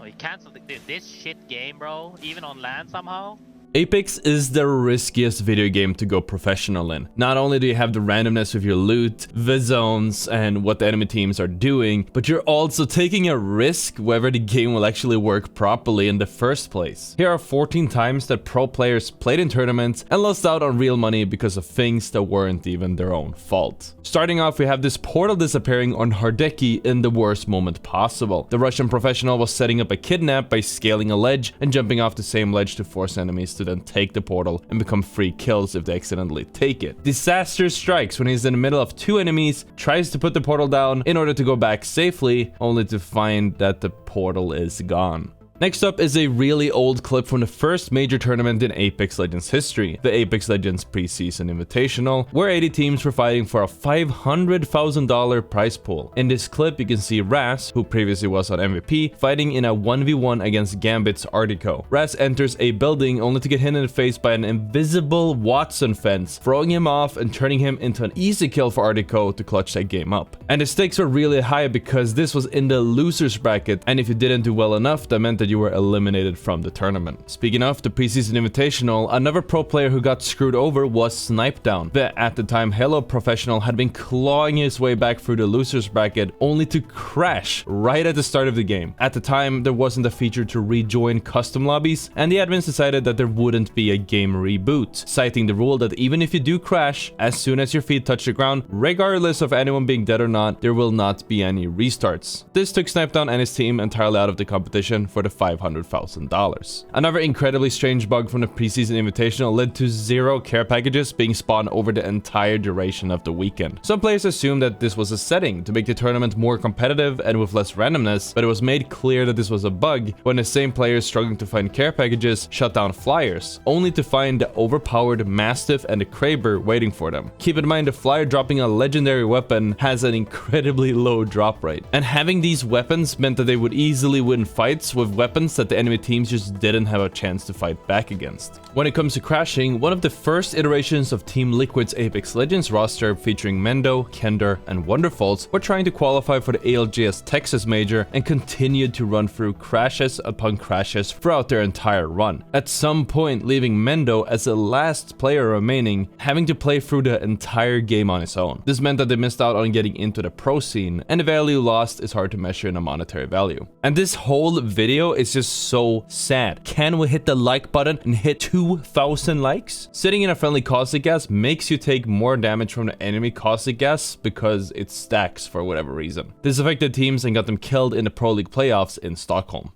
Oh, he canceled this shit game, bro. Even on land somehow. Apex is the riskiest video game to go professional in. Not only do you have the randomness of your loot, the zones, and what the enemy teams are doing, but you're also taking a risk whether the game will actually work properly in the first place. Here are 14 times that pro players played in tournaments and lost out on real money because of things that weren't even their own fault. Starting off, we have this portal disappearing on Hardeki in the worst moment possible. The Russian professional was setting up a kidnap by scaling a ledge and jumping off the same ledge to force enemies to then take the portal and become free kills if they accidentally take it. Disaster strikes when he's in the middle of two enemies, tries to put the portal down in order to go back safely, only to find that the portal is gone. Next up is a really old clip from the first major tournament in Apex Legends history, the Apex Legends Preseason Invitational, where 80 teams were fighting for a $500,000 prize pool. In this clip, you can see Raz, who previously was on MVP, fighting in a 1v1 against Gambit's Artico. Raz enters a building only to get hit in the face by an invisible Watson fence, throwing him off and turning him into an easy kill for Artico to clutch that game up. And the stakes were really high because this was in the losers bracket, and if you didn't do well enough, that meant that you were eliminated from the tournament. Speaking of the Preseason Invitational, another pro player who got screwed over was Snipedown. The at the time Halo professional had been clawing his way back through the losers bracket only to crash right at the start of the game. At the time, there wasn't a feature to rejoin custom lobbies, and the admins decided that there wouldn't be a game reboot, citing the rule that even if you do crash, as soon as your feet touch the ground, regardless of anyone being dead or not, there will not be any restarts. This took Snipedown and his team entirely out of the competition for the $500,000. Another incredibly strange bug from the Preseason Invitational led to 0 care packages being spawned over the entire duration of the weekend. Some players assumed that this was a setting to make the tournament more competitive and with less randomness, but it was made clear that this was a bug when the same players struggling to find care packages shut down flyers, only to find the overpowered Mastiff and the Kraber waiting for them. Keep in mind, the flyer dropping a legendary weapon has an incredibly low drop rate, and having these weapons meant that they would easily win fights with weapons that the enemy teams just didn't have a chance to fight back against. When it comes to crashing, one of the first iterations of Team Liquid's Apex Legends roster featuring Mendo, Kender, and Wonderfalls were trying to qualify for the ALGS Texas Major and continued to run through crashes upon crashes throughout their entire run. At some point, leaving Mendo as the last player remaining, having to play through the entire game on his own. This meant that they missed out on getting into the pro scene, and the value lost is hard to measure in a monetary value. And this whole video is just so sad. Can we hit the like button and hit 2,000 likes? Sitting in a friendly caustic gas makes you take more damage from the enemy caustic gas because it stacks for whatever reason. This affected teams and got them killed in the Pro League playoffs in Stockholm.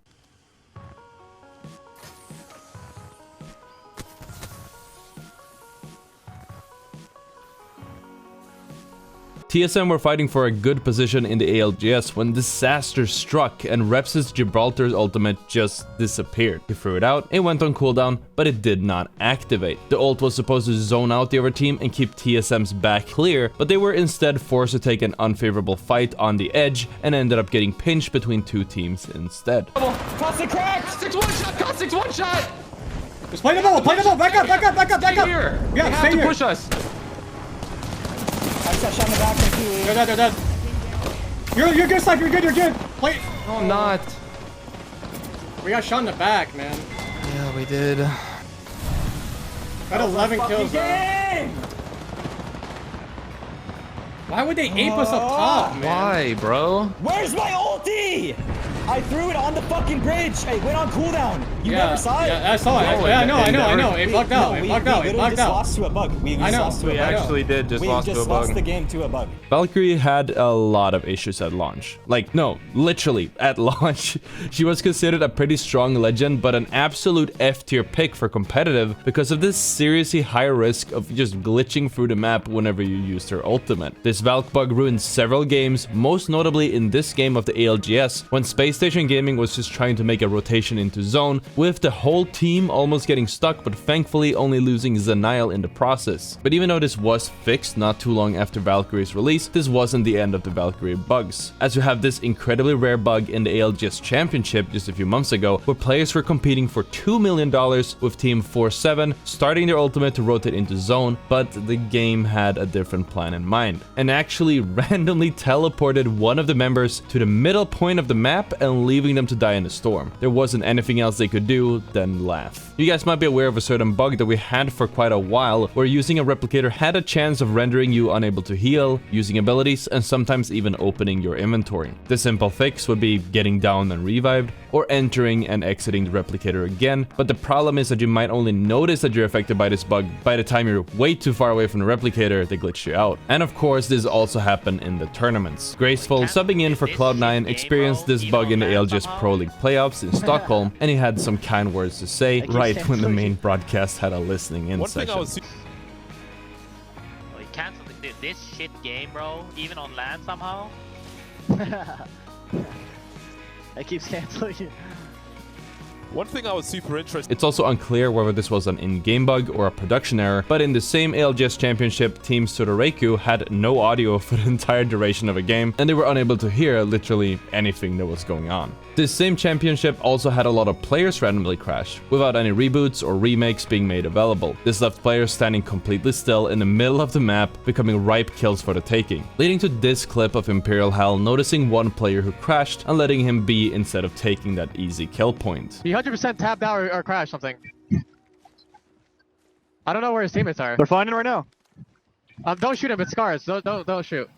TSM were fighting for a good position in the ALGS when disaster struck and Reps' Gibraltar's ultimate just disappeared. He threw it out, it went on cooldown, but it did not activate. The ult was supposed to zone out the other team and keep TSM's back clear, but they were instead forced to take an unfavorable fight on the edge and ended up getting pinched between two teams instead. Caustic crack! Caustic's one shot! Caustic's one shot! Just play the ball! Play the ball! Back up! Back up! Back up! Back up! Here. Yeah, they have stay to here. push us. I got shot in the back. They're dead. They're dead. You're good, Snipe. You're good. You're good. Play. No, I'm not. We got shot in the back, man. Yeah, we did. Got 11 kills. Why would they ape us up top, man? Why, bro? Where's my ulti? I threw it on the fucking bridge. It went on cooldown. You never saw it? Yeah, I saw it. Yeah, I know. It bugged out. It bugged out. We literally just lost to a bug. We lost to a bug. We actually did just lost to a bug. We just lost the game to a bug. Valkyrie had a lot of issues at launch. Like, no, literally, at launch. She was considered a pretty strong legend, but an absolute F-tier pick for competitive because of this seriously high risk of just glitching through the map whenever you used her ultimate. This Valk bug ruined several games, most notably in this game of the ALGS, when Space Station Gaming was just trying to make a rotation into zone, with the whole team almost getting stuck, but thankfully only losing Zenile in the process. But even though this was fixed not too long after Valkyrie's release, this wasn't the end of the Valkyrie bugs, as you have this incredibly rare bug in the ALGS Championship just a few months ago, where players were competing for $2 million with Team 4-7 starting their ultimate to rotate into zone, but the game had a different plan in mind. And and actually randomly teleported one of the members to the middle point of the map and leaving them to die in the storm. There wasn't anything else they could do than laugh. You guys might be aware of a certain bug that we had for quite a while, where using a replicator had a chance of rendering you unable to heal, using abilities, and sometimes even opening your inventory. The simple fix would be getting down and revived, or entering and exiting the replicator again, but the problem is that you might only notice that you're affected by this bug by the time you're way too far away from the replicator that glitched you out. And of course, this also happened in the tournaments. Graceful, subbing in for Cloud9, experienced this bug in the ALGS Pro League playoffs in Stockholm, and he had some kind words to say right when the main broadcast had a listening in session. Well, you canceled this shit game, bro, even on LAN somehow. I keep canceling you. One thing I was super interested. It's also unclear whether this was an in-game bug or a production error, but in the same ALGS championship, Team Sudoreku had no audio for the entire duration of a game, and they were unable to hear literally anything that was going on. This same championship also had a lot of players randomly crash, without any reboots or remakes being made available. This left players standing completely still in the middle of the map, becoming ripe kills for the taking, leading to this clip of Imperial Hell noticing one player who crashed and letting him be instead of taking that easy kill point. He 100% tapped out or crashed something. I don't know where his teammates are. They're finding right now. Don't shoot him, it's scars. Don't shoot.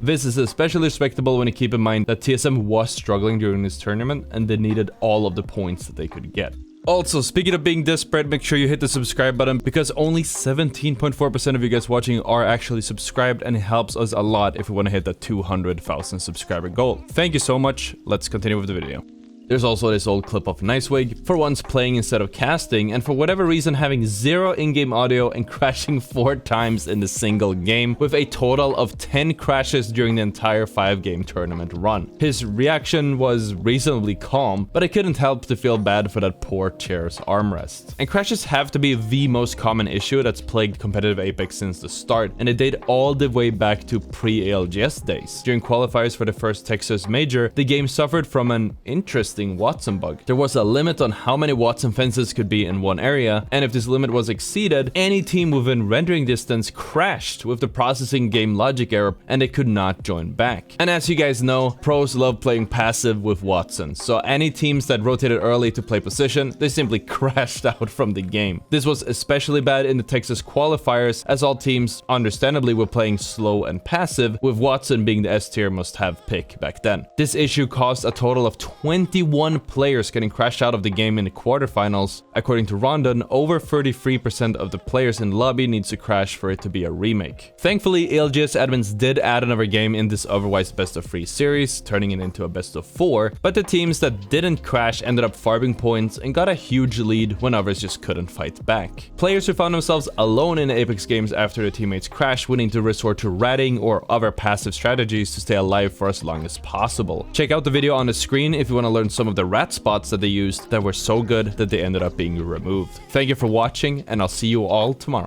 This is especially respectable when you keep in mind that TSM was struggling during this tournament and they needed all of the points that they could get. Also, speaking of being desperate, make sure you hit the subscribe button because only 17.4% of you guys watching are actually subscribed, and it helps us a lot if we want to hit that 200,000 subscriber goal. Thank you so much. Let's continue with the video. There's also this old clip of Nicewig, for once playing instead of casting, and for whatever reason having zero in-game audio and crashing 4 times in the single game, with a total of 10 crashes during the entire 5-game tournament run. His reaction was reasonably calm, but I couldn't help to feel bad for that poor chair's armrest. And crashes have to be the most common issue that's plagued competitive Apex since the start, and it date all the way back to pre-ALGS days. During qualifiers for the first Texas Major, the game suffered from an interesting Watson bug. There was a limit on how many Watson fences could be in one area, and if this limit was exceeded, any team within rendering distance crashed with the processing game logic error and they could not join back. And as you guys know, pros love playing passive with Watson, so any teams that rotated early to play position, they simply crashed out from the game. This was especially bad in the Texas qualifiers, as all teams understandably were playing slow and passive, with Watson being the S-tier must-have pick back then. This issue caused a total of 21 players getting crashed out of the game in the quarterfinals. According to Rondon, over 33% of the players in the lobby needs to crash for it to be a remake. Thankfully, ALGS admins did add another game in this otherwise best-of-3 series, turning it into a best-of-4, but the teams that didn't crash ended up farming points and got a huge lead when others just couldn't fight back. Players who found themselves alone in Apex games after their teammates crashed would need to resort to ratting or other passive strategies to stay alive for as long as possible. Check out the video on the screen if you want to learn some of the rat spots that they used that were so good that they ended up being removed. Thank you for watching, and I'll see you all tomorrow.